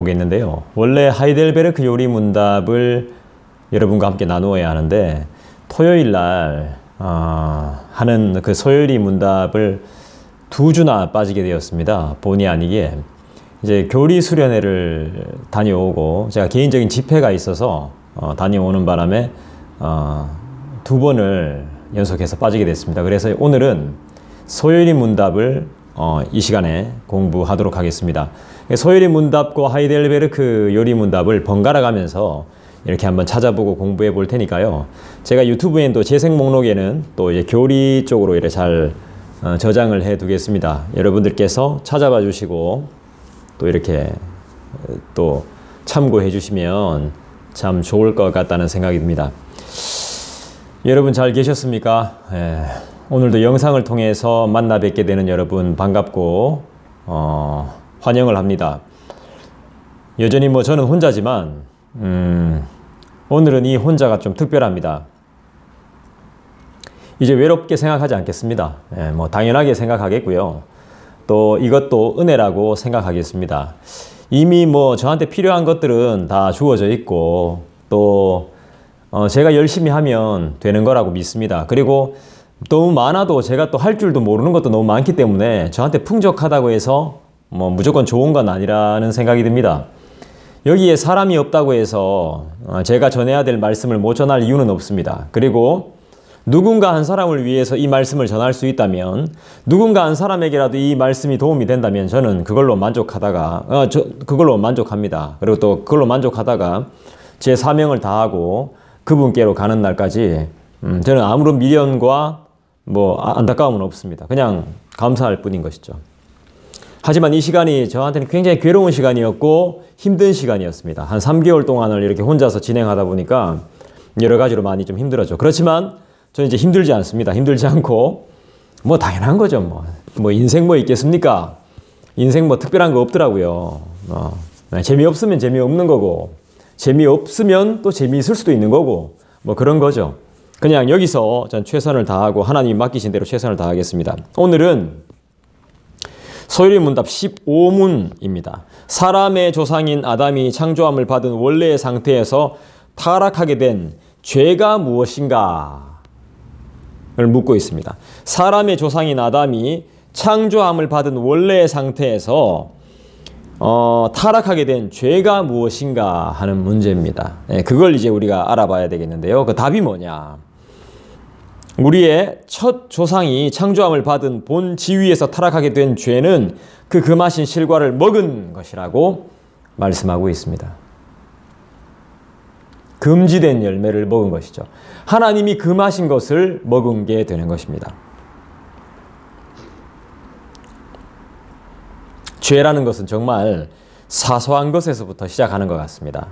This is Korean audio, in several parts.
보겠는데요. 원래 하이델베르크 요리 문답을 여러분과 함께 나누어야 하는데 토요일 날 하는 그 소요리 문답을 2주나 빠지게 되었습니다. 본의 아니게 이제 교리 수련회를 다녀오고 제가 개인적인 집회가 있어서 다녀오는 바람에 2번을 연속해서 빠지게 됐습니다. 그래서 오늘은 소요리 문답을 이 시간에 공부하도록 하겠습니다. 소요리 문답과 하이델베르크 요리 문답을 번갈아 가면서 이렇게 한번 찾아보고 공부해 볼 테니까요. 제가 유튜브엔 또 재생 목록에는 또 이제 교리 쪽으로 이렇게 잘 저장을 해 두겠습니다. 여러분들께서 찾아봐 주시고 또 이렇게 또 참고해 주시면 참 좋을 것 같다는 생각이 듭니다. 여러분 잘 계셨습니까? 오늘도 영상을 통해서 만나 뵙게 되는 여러분 반갑고 환영을 합니다. 여전히 저는 혼자지만 오늘은 이 혼자가 좀 특별합니다. 이제 외롭게 생각하지 않겠습니다. 당연하게 생각하겠고요. 또 이것도 은혜라고 생각하겠습니다. 이미 저한테 필요한 것들은 다 주어져 있고 또 제가 열심히 하면 되는 거라고 믿습니다. 그리고 너무 많아도 제가 또 할 줄도 모르는 것도 너무 많기 때문에 저한테 풍족하다고 해서 무조건 좋은 건 아니라는 생각이 듭니다. 여기에 사람이 없다고 해서 제가 전해야 될 말씀을 못 전할 이유는 없습니다. 그리고 누군가 한 사람을 위해서 이 말씀을 전할 수 있다면 누군가 한 사람에게라도 이 말씀이 도움이 된다면 저는 그걸로 그걸로 만족합니다. 그리고 또 그걸로 만족하다가 제 사명을 다하고 그분께로 가는 날까지 저는 아무런 미련과 안타까움은 없습니다. 그냥 감사할 뿐인 것이죠. 하지만 이 시간이 저한테는 굉장히 괴로운 시간이었고 힘든 시간이었습니다. 한 3개월 동안을 이렇게 혼자서 진행하다 보니까 여러 가지로 많이 좀 힘들었죠. 그렇지만 저는 이제 힘들지 않습니다. 힘들지 않고 당연한 거죠. 인생 있겠습니까? 인생 특별한 거 없더라고요. 재미없으면 재미없는 거고 재미없으면 또 재미있을 수도 있는 거고 그런 거죠. 그냥 여기서 전 최선을 다하고 하나님이 맡기신 대로 최선을 다하겠습니다. 오늘은 소요리 문답 15문입니다. 사람의 조상인 아담이 창조함을 받은 원래의 상태에서 타락하게 된 죄가 무엇인가? 를 묻고 있습니다. 사람의 조상인 아담이 창조함을 받은 원래의 상태에서 타락하게 된 죄가 무엇인가 하는 문제입니다. 그걸 이제 우리가 알아봐야 되겠는데요. 그 답이 뭐냐? 우리의 첫 조상이 창조함을 받은 본 지위에서 타락하게 된 죄는 그 금하신 실과를 먹은 것이라고 말씀하고 있습니다. 금지된 열매를 먹은 것이죠. 하나님이 금하신 것을 먹은 게 되는 것입니다. 죄라는 것은 정말 사소한 것에서부터 시작하는 것 같습니다.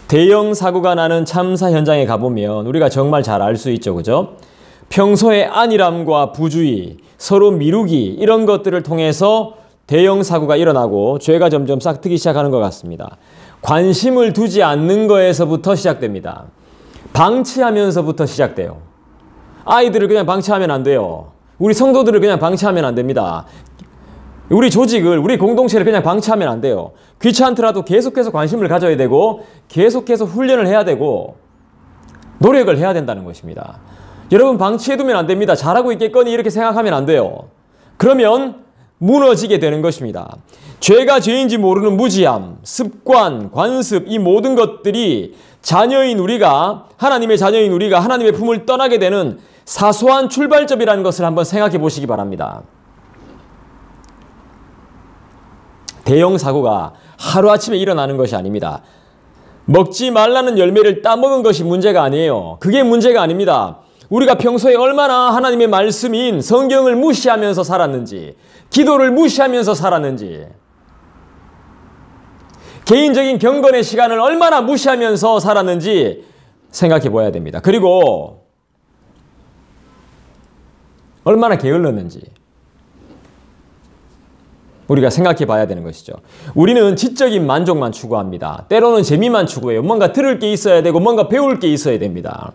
대형 사고가 나는 참사 현장에 가보면 우리가 정말 잘 알 수 있죠. 그죠? 평소에 안일함과 부주의, 서로 미루기 이런 것들을 통해서 대형 사고가 일어나고 죄가 점점 싹트기 시작하는 것 같습니다. 관심을 두지 않는 거에서부터 시작됩니다. 방치하면서부터 시작돼요. 아이들을 그냥 방치하면 안 돼요. 우리 성도들을 그냥 방치하면 안 됩니다. 우리 조직을, 우리 공동체를 그냥 방치하면 안 돼요. 귀찮더라도 계속해서 관심을 가져야 되고 계속해서 훈련을 해야 되고 노력을 해야 된다는 것입니다. 여러분 방치해두면 안 됩니다. 잘하고 있겠거니 이렇게 생각하면 안 돼요. 그러면 무너지게 되는 것입니다. 죄가 죄인지 모르는 무지함, 습관, 관습 이 모든 것들이 자녀인 우리가 하나님의 자녀인 우리가 하나님의 품을 떠나게 되는 사소한 출발점이라는 것을 한번 생각해 보시기 바랍니다. 대형 사고가 하루아침에 일어나는 것이 아닙니다. 먹지 말라는 열매를 따먹은 것이 문제가 아니에요. 그게 문제가 아닙니다. 우리가 평소에 얼마나 하나님의 말씀인 성경을 무시하면서 살았는지, 기도를 무시하면서 살았는지, 개인적인 경건의 시간을 얼마나 무시하면서 살았는지 생각해 봐야 됩니다. 그리고 얼마나 게을렀는지 우리가 생각해 봐야 되는 것이죠. 우리는 지적인 만족만 추구합니다. 때로는 재미만 추구해요. 뭔가 들을 게 있어야 되고 뭔가 배울 게 있어야 됩니다.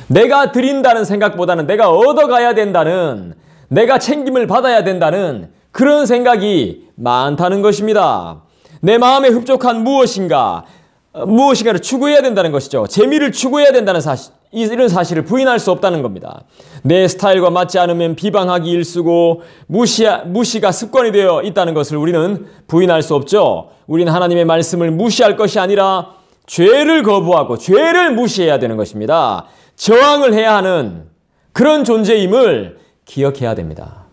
내가 드린다는 생각보다는 내가 얻어가야 된다는, 내가 챙김을 받아야 된다는 그런 생각이 많다는 것입니다. 내 마음에 흡족한 무엇인가를 추구해야 된다는 것이죠. 재미를 추구해야 된다는 사실, 이런 사실을 부인할 수 없다는 겁니다. 내 스타일과 맞지 않으면 비방하기 일쑤고 무시가 습관이 되어 있다는 것을 우리는 부인할 수 없죠. 우리는 하나님의 말씀을 무시할 것이 아니라 죄를 거부하고 죄를 무시해야 되는 것입니다. 저항을 해야 하는 그런 존재임을 기억해야 됩니다.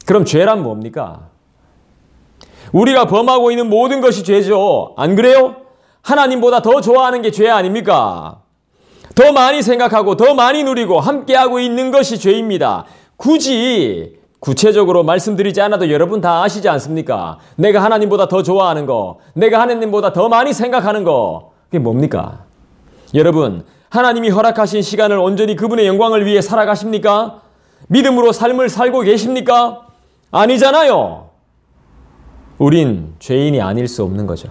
그럼 죄란 뭡니까? 우리가 범하고 있는 모든 것이 죄죠. 안 그래요? 하나님보다 더 좋아하는 게 죄 아닙니까? 더 많이 생각하고 더 많이 누리고 함께하고 있는 것이 죄입니다. 굳이 구체적으로 말씀드리지 않아도 여러분 다 아시지 않습니까? 내가 하나님보다 더 좋아하는 거, 내가 하나님보다 더 많이 생각하는 거, 그게 뭡니까? 여러분, 하나님이 허락하신 시간을 온전히 그분의 영광을 위해 살아가십니까? 믿음으로 삶을 살고 계십니까? 아니잖아요. 우린 죄인이 아닐 수 없는 거죠.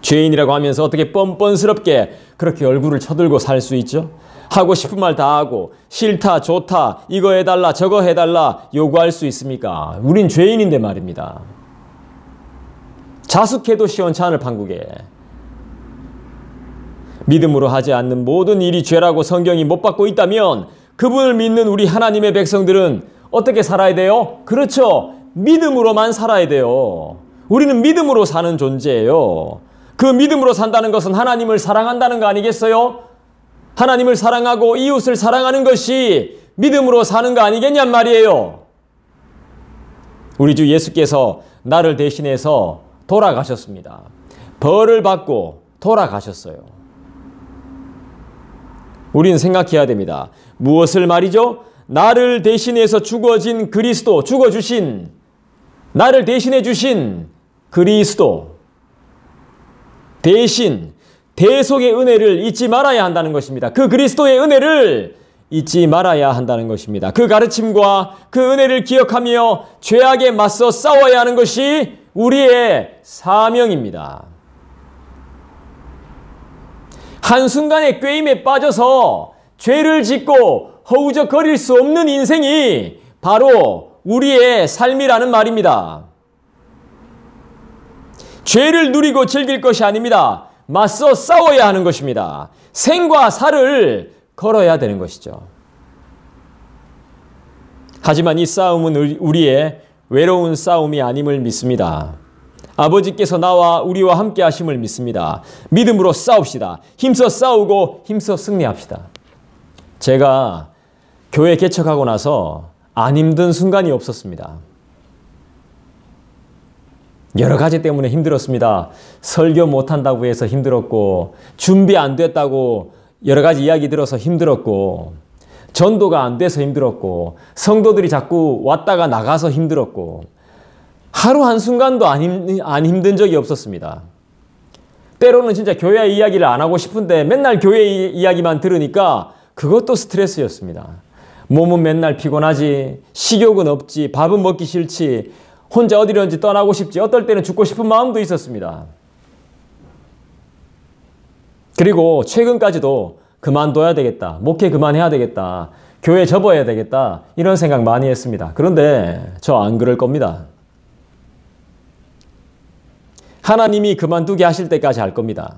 죄인이라고 하면서 어떻게 뻔뻔스럽게 그렇게 얼굴을 쳐들고 살 수 있죠? 하고 싶은 말 다 하고 싫다 좋다 이거 해달라 저거 해달라 요구할 수 있습니까? 우린 죄인인데 말입니다. 자숙해도 시원찮을 판국에 믿음으로 하지 않는 모든 일이 죄라고 성경이 못 받고 있다면 그분을 믿는 우리 하나님의 백성들은 어떻게 살아야 돼요? 그렇죠. 믿음으로만 살아야 돼요. 우리는 믿음으로 사는 존재예요. 그 믿음으로 산다는 것은 하나님을 사랑한다는 거 아니겠어요? 하나님을 사랑하고 이웃을 사랑하는 것이 믿음으로 사는 거 아니겠냔 말이에요. 우리 주 예수께서 나를 대신해서 돌아가셨습니다. 벌을 받고 돌아가셨어요. 우리는 생각해야 됩니다. 무엇을 말이죠? 나를 대신해서 죽어진 그리스도, 죽어주신, 나를 대신해 주신 그리스도, 대신, 대속의 은혜를 잊지 말아야 한다는 것입니다. 그 그리스도의 은혜를 잊지 말아야 한다는 것입니다. 그 가르침과 그 은혜를 기억하며 죄악에 맞서 싸워야 하는 것이 우리의 사명입니다. 한순간의 꾀임에 빠져서 죄를 짓고 허우적거릴 수 없는 인생이 바로 우리의 삶이라는 말입니다. 죄를 누리고 즐길 것이 아닙니다. 맞서 싸워야 하는 것입니다. 생과 사를 걸어야 되는 것이죠. 하지만 이 싸움은 우리의 외로운 싸움이 아님을 믿습니다. 아버지께서 나와 우리와 함께 하심을 믿습니다. 믿음으로 싸웁시다. 힘써 싸우고 힘써 승리합시다. 제가 교회 개척하고 나서 안 힘든 순간이 없었습니다. 여러 가지 때문에 힘들었습니다. 설교 못한다고 해서 힘들었고, 준비 안 됐다고 여러 가지 이야기 들어서 힘들었고, 전도가 안 돼서 힘들었고, 성도들이 자꾸 왔다가 나가서 힘들었고, 하루 한순간도 안 힘든 적이 없었습니다. 때로는 진짜 교회 이야기를 안 하고 싶은데 맨날 교회 이야기만 들으니까 그것도 스트레스였습니다. 몸은 맨날 피곤하지, 식욕은 없지, 밥은 먹기 싫지, 혼자 어디론지 떠나고 싶지, 어떨 때는 죽고 싶은 마음도 있었습니다. 그리고 최근까지도 그만둬야 되겠다, 목회 그만해야 되겠다, 교회 접어야 되겠다, 이런 생각 많이 했습니다. 그런데 저 안 그럴 겁니다. 하나님이 그만두게 하실 때까지 할 겁니다.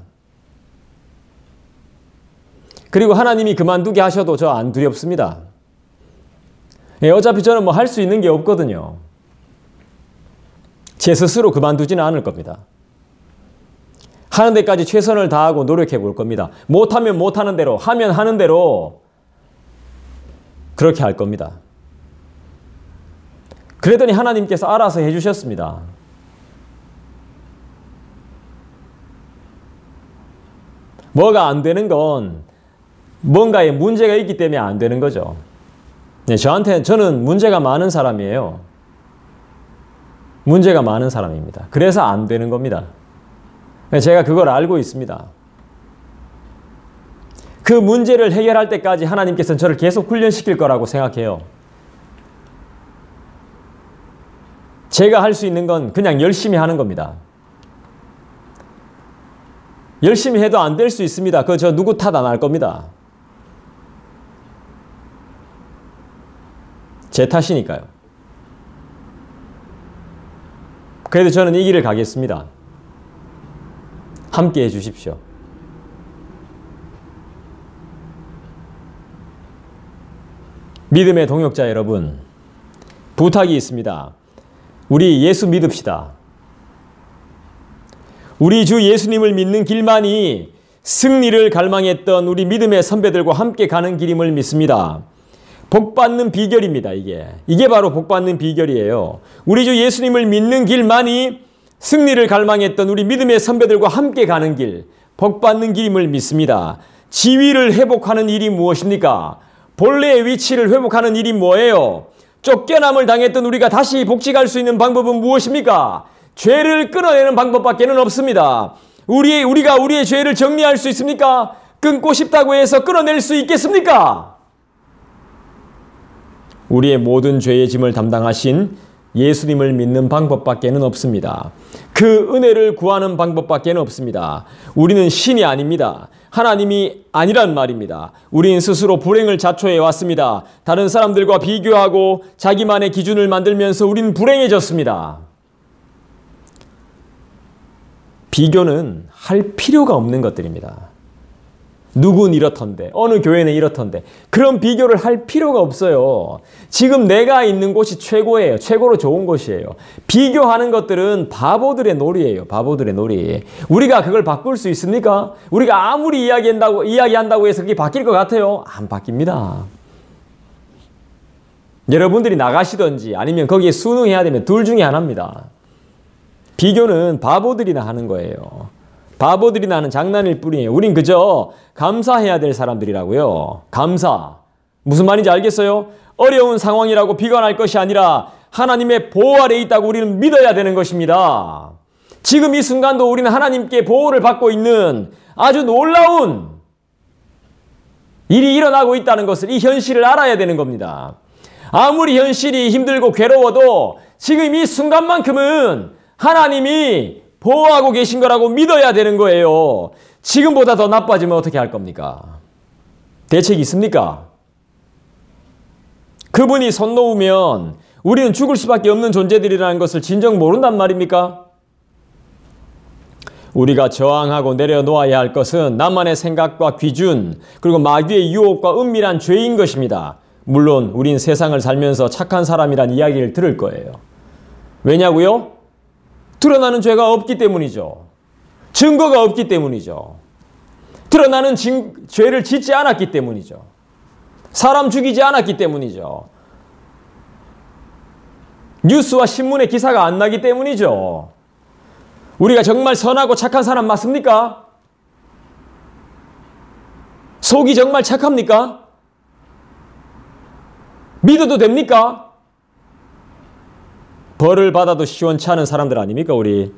그리고 하나님이 그만두게 하셔도 저 안 두렵습니다. 어차피 저는 뭐 할 수 있는 게 없거든요. 제 스스로 그만두지는 않을 겁니다. 하는 데까지 최선을 다하고 노력해 볼 겁니다. 못하면 못하는 대로, 하면 하는 대로 그렇게 할 겁니다. 그랬더니 하나님께서 알아서 해주셨습니다. 뭐가 안 되는 건 뭔가에 문제가 있기 때문에 안 되는 거죠. 네, 저는 문제가 많은 사람이에요. 문제가 많은 사람입니다. 그래서 안 되는 겁니다. 제가 그걸 알고 있습니다. 그 문제를 해결할 때까지 하나님께서는 저를 계속 훈련시킬 거라고 생각해요. 제가 할 수 있는 건 그냥 열심히 하는 겁니다. 열심히 해도 안 될 수 있습니다. 그거 저 누구 탓 안 할 겁니다. 제 탓이니까요. 그래도 저는 이 길을 가겠습니다. 함께 해주십시오. 믿음의 동역자 여러분, 부탁이 있습니다. 우리 예수 믿읍시다. 우리 주 예수님을 믿는 길만이 승리를 갈망했던 우리 믿음의 선배들과 함께 가는 길임을 믿습니다. 복받는 비결입니다. 이게 바로 복받는 비결이에요. 우리 주 예수님을 믿는 길만이 승리를 갈망했던 우리 믿음의 선배들과 함께 가는 길, 복받는 길임을 믿습니다. 지위를 회복하는 일이 무엇입니까? 본래의 위치를 회복하는 일이 뭐예요? 쫓겨남을 당했던 우리가 다시 복직할 수 있는 방법은 무엇입니까? 죄를 끊어내는 방법밖에는 없습니다. 우리가 우리의 죄를 정리할 수 있습니까? 끊고 싶다고 해서 끊어낼 수 있겠습니까? 우리의 모든 죄의 짐을 담당하신 예수님을 믿는 방법밖에는 없습니다. 그 은혜를 구하는 방법밖에는 없습니다. 우리는 신이 아닙니다. 하나님이 아니란 말입니다. 우리는 스스로 불행을 자초해 왔습니다. 다른 사람들과 비교하고 자기만의 기준을 만들면서 우리는 불행해졌습니다. 비교는 할 필요가 없는 것들입니다. 누군 이렇던데, 어느 교회는 이렇던데, 그런 비교를 할 필요가 없어요. 지금 내가 있는 곳이 최고예요. 최고로 좋은 곳이에요. 비교하는 것들은 바보들의 놀이예요. 바보들의 놀이. 우리가 그걸 바꿀 수 있습니까? 우리가 아무리 이야기한다고 해서 그게 바뀔 것 같아요? 안 바뀝니다. 여러분들이 나가시든지 아니면 거기에 순응해야 되면 둘 중에 하나입니다. 비교는 바보들이나 하는 거예요. 바보들이나 하는 장난일 뿐이에요. 우린 그저 감사해야 될 사람들이라고요. 감사. 무슨 말인지 알겠어요? 어려운 상황이라고 비관할 것이 아니라 하나님의 보호 아래 있다고 우리는 믿어야 되는 것입니다. 지금 이 순간도 우리는 하나님께 보호를 받고 있는 아주 놀라운 일이 일어나고 있다는 것을, 이 현실을 알아야 되는 겁니다. 아무리 현실이 힘들고 괴로워도 지금 이 순간만큼은 하나님이 보호하고 계신 거라고 믿어야 되는 거예요. 지금보다 더 나빠지면 어떻게 할 겁니까? 대책이 있습니까? 그분이 손 놓으면 우리는 죽을 수밖에 없는 존재들이라는 것을 진정 모른단 말입니까? 우리가 저항하고 내려놓아야 할 것은 나만의 생각과 기준, 그리고 마귀의 유혹과 은밀한 죄인 것입니다. 물론 우린 세상을 살면서 착한 사람이란 이야기를 들을 거예요. 왜냐고요? 드러나는 죄가 없기 때문이죠. 증거가 없기 때문이죠. 드러나는 죄를 짓지 않았기 때문이죠. 사람 죽이지 않았기 때문이죠. 뉴스와 신문에 기사가 안 나기 때문이죠. 우리가 정말 선하고 착한 사람 맞습니까? 속이 정말 착합니까? 믿어도 됩니까? 벌을 받아도 시원찮은 사람들 아닙니까, 우리?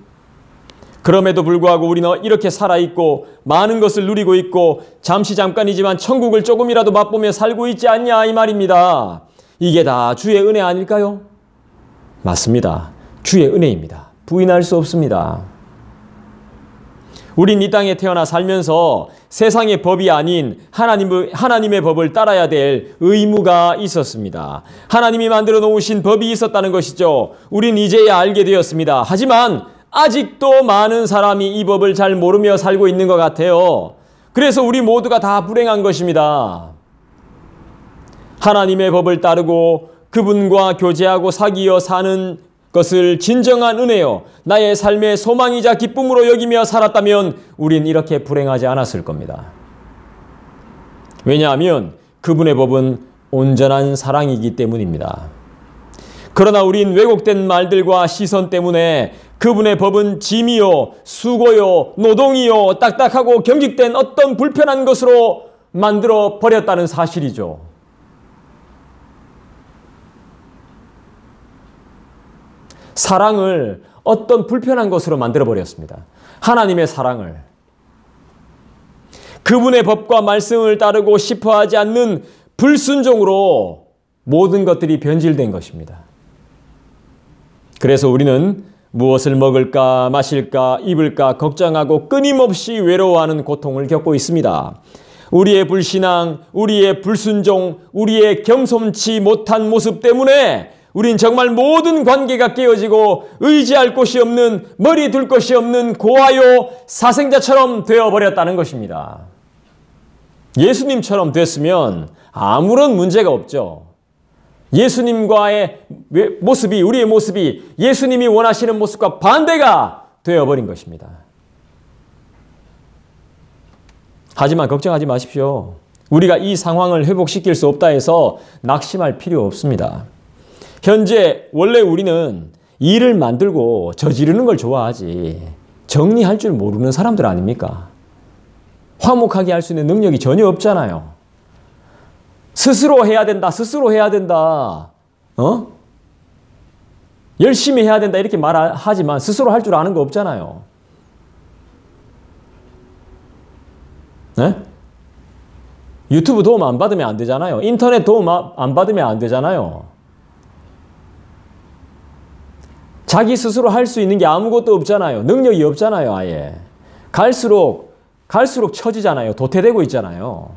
그럼에도 불구하고 우리는 이렇게 살아있고 많은 것을 누리고 있고 잠깐이지만 천국을 조금이라도 맛보며 살고 있지 않냐 이 말입니다. 이게 다 주의 은혜 아닐까요? 맞습니다. 주의 은혜입니다. 부인할 수 없습니다. 우린 이 땅에 태어나 살면서 세상의 법이 아닌 하나님의 법을 따라야 될 의무가 있었습니다. 하나님이 만들어 놓으신 법이 있었다는 것이죠. 우린 이제야 알게 되었습니다. 하지만 아직도 많은 사람이 이 법을 잘 모르며 살고 있는 것 같아요. 그래서 우리 모두가 다 불행한 것입니다. 하나님의 법을 따르고 그분과 교제하고 사귀어 사는 것을 진정한 은혜요, 나의 삶의 소망이자 기쁨으로 여기며 살았다면 우린 이렇게 불행하지 않았을 겁니다. 왜냐하면 그분의 법은 온전한 사랑이기 때문입니다. 그러나 우린 왜곡된 말들과 시선 때문에 그분의 법은 짐이요, 수고요, 노동이요, 딱딱하고 경직된 어떤 불편한 것으로 만들어 버렸다는 사실이죠. 사랑을 어떤 불편한 것으로 만들어버렸습니다. 하나님의 사랑을. 그분의 법과 말씀을 따르고 싶어 하지 않는 불순종으로 모든 것들이 변질된 것입니다. 그래서 우리는 무엇을 먹을까, 마실까, 입을까 걱정하고 끊임없이 외로워하는 고통을 겪고 있습니다. 우리의 불신앙, 우리의 불순종, 우리의 겸손치 못한 모습 때문에 우린 정말 모든 관계가 깨어지고 의지할 곳이 없는, 머리 둘 곳이 없는 고아요 사생자처럼 되어버렸다는 것입니다. 예수님처럼 됐으면 아무런 문제가 없죠. 예수님과의 모습이, 우리의 모습이 예수님이 원하시는 모습과 반대가 되어버린 것입니다. 하지만 걱정하지 마십시오. 우리가 이 상황을 회복시킬 수 없다 해서 낙심할 필요 없습니다. 현재 원래 우리는 일을 만들고 저지르는 걸 좋아하지 정리할 줄 모르는 사람들 아닙니까? 화목하게 할 수 있는 능력이 전혀 없잖아요. 스스로 해야 된다, 스스로 해야 된다, 열심히 해야 된다 이렇게 말하지만 스스로 할 줄 아는 거 없잖아요. 네? 유튜브 도움 안 받으면 안 되잖아요. 인터넷 도움 안 받으면 안 되잖아요. 자기 스스로 할 수 있는 게 아무것도 없잖아요. 능력이 없잖아요, 아예. 갈수록 처지잖아요. 도태되고 있잖아요.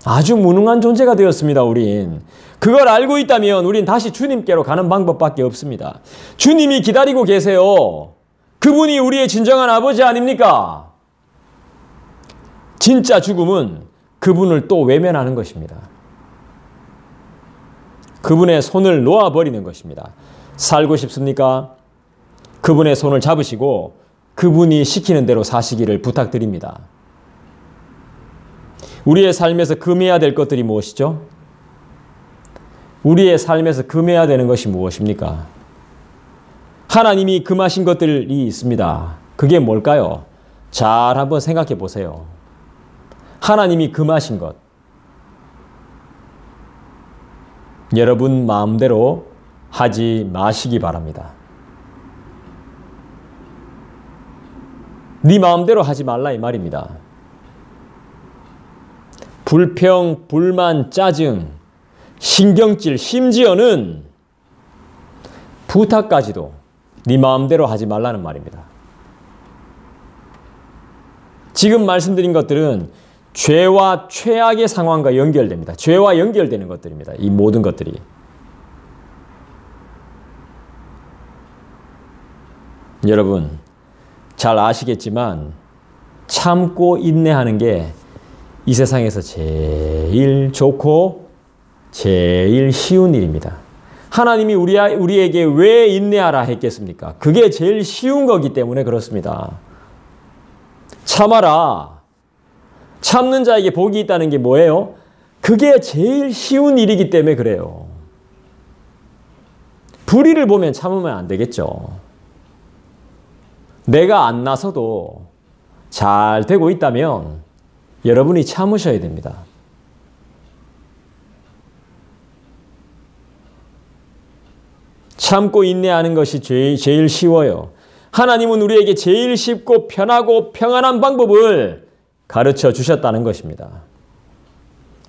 아주 무능한 존재가 되었습니다, 우린. 그걸 알고 있다면 우린 다시 주님께로 가는 방법밖에 없습니다. 주님이 기다리고 계세요. 그분이 우리의 진정한 아버지 아닙니까? 진짜 죽음은 그분을 또 외면하는 것입니다. 그분의 손을 놓아버리는 것입니다. 살고 싶습니까? 그분의 손을 잡으시고 그분이 시키는 대로 사시기를 부탁드립니다. 우리의 삶에서 금해야 될 것들이 무엇이죠? 우리의 삶에서 금해야 되는 것이 무엇입니까? 하나님이 금하신 것들이 있습니다. 그게 뭘까요? 잘 한번 생각해 보세요. 하나님이 금하신 것. 여러분 마음대로 하지 마시기 바랍니다. 네 마음대로 하지 말라 이 말입니다. 불평, 불만, 짜증, 신경질, 심지어는 부탁까지도 네 마음대로 하지 말라는 말입니다. 지금 말씀드린 것들은 죄와 최악의 상황과 연결됩니다. 죄와 연결되는 것들입니다. 이 모든 것들이. 여러분, 잘 아시겠지만 참고 인내하는 게 이 세상에서 제일 좋고 제일 쉬운 일입니다. 하나님이 우리에게 왜 인내하라 했겠습니까? 그게 제일 쉬운 거기 때문에 그렇습니다. 참아라. 참는 자에게 복이 있다는 게 뭐예요? 그게 제일 쉬운 일이기 때문에 그래요. 불의를 보면 참으면 안 되겠죠. 내가 안 나서도 잘 되고 있다면 여러분이 참으셔야 됩니다. 참고 인내하는 것이 제일 쉬워요. 하나님은 우리에게 제일 쉽고 편하고 평안한 방법을 가르쳐 주셨다는 것입니다.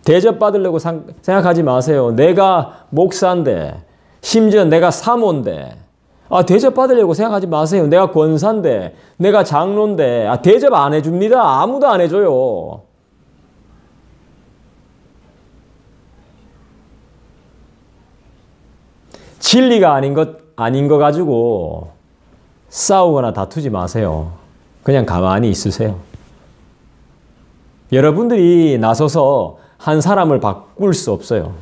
대접받으려고 생각하지 마세요. 내가 목사인데, 심지어 내가 사모인데, 대접받으려고 생각하지 마세요. 내가 권사인데, 내가 장로인데, 대접 안 해줍니다. 아무도 안 해줘요. 진리가 아닌 거 가지고 싸우거나 다투지 마세요. 그냥 가만히 있으세요. 여러분들이 나서서 한 사람을 바꿀 수 없어요.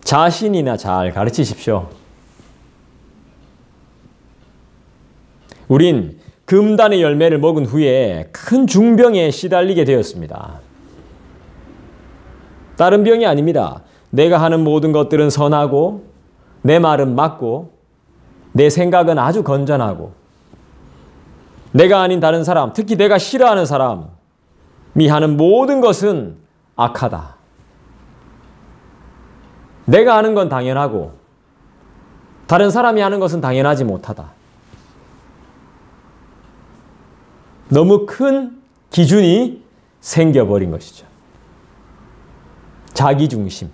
자신이나 잘 가르치십시오. 우린 금단의 열매를 먹은 후에 큰 중병에 시달리게 되었습니다. 다른 병이 아닙니다. 내가 하는 모든 것들은 선하고 내 말은 맞고 내 생각은 아주 건전하고 내가 아닌 다른 사람, 특히 내가 싫어하는 사람이 하는 모든 것은 악하다. 내가 하는 건 당연하고 다른 사람이 하는 것은 당연하지 못하다. 너무 큰 기준이 생겨버린 것이죠. 자기중심.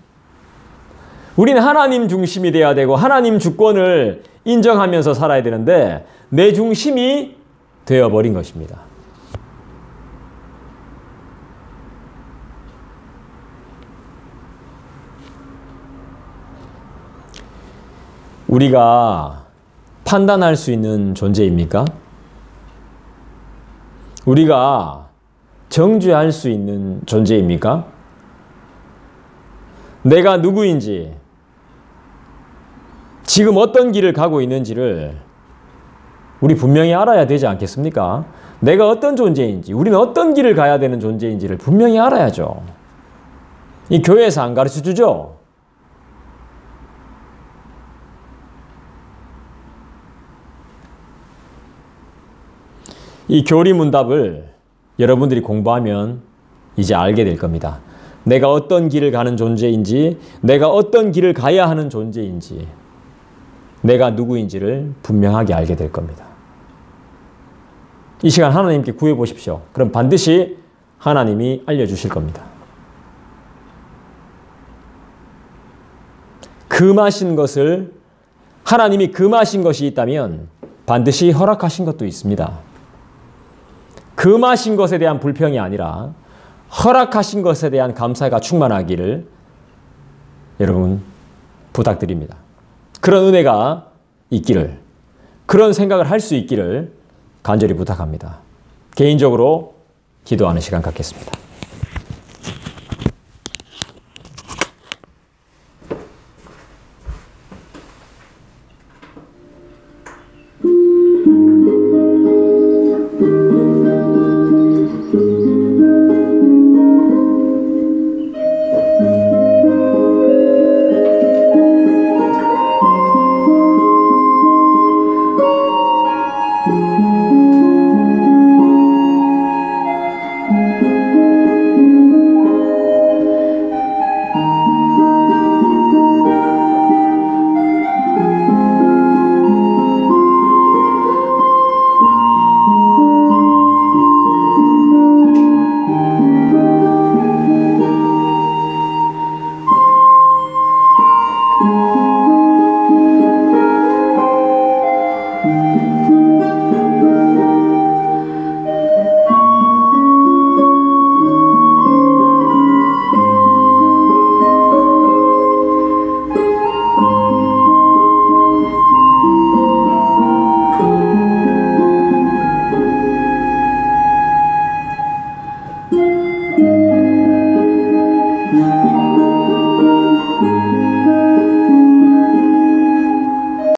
우리는 하나님 중심이 돼야 되고 하나님 주권을 인정하면서 살아야 되는데 내 중심이 되어버린 것입니다. 우리가 판단할 수 있는 존재입니까? 우리가 정죄할 수 있는 존재입니까? 내가 누구인지, 지금 어떤 길을 가고 있는지를 우리 분명히 알아야 되지 않겠습니까? 내가 어떤 존재인지, 우리는 어떤 길을 가야 되는 존재인지를 분명히 알아야죠. 이 교회에서 안 가르쳐 주죠? 이 교리문답을 여러분들이 공부하면 이제 알게 될 겁니다. 내가 어떤 길을 가는 존재인지, 내가 어떤 길을 가야 하는 존재인지, 내가 누구인지를 분명하게 알게 될 겁니다. 이 시간 하나님께 구해 보십시오. 그럼 반드시 하나님이 알려주실 겁니다. 금하신 것을, 하나님이 금하신 것이 있다면 반드시 허락하신 것도 있습니다. 금하신 것에 대한 불평이 아니라 허락하신 것에 대한 감사가 충만하기를 여러분 부탁드립니다. 그런 은혜가 있기를, 그런 생각을 할 수 있기를 간절히 부탁합니다. 개인적으로 기도하는 시간 갖겠습니다.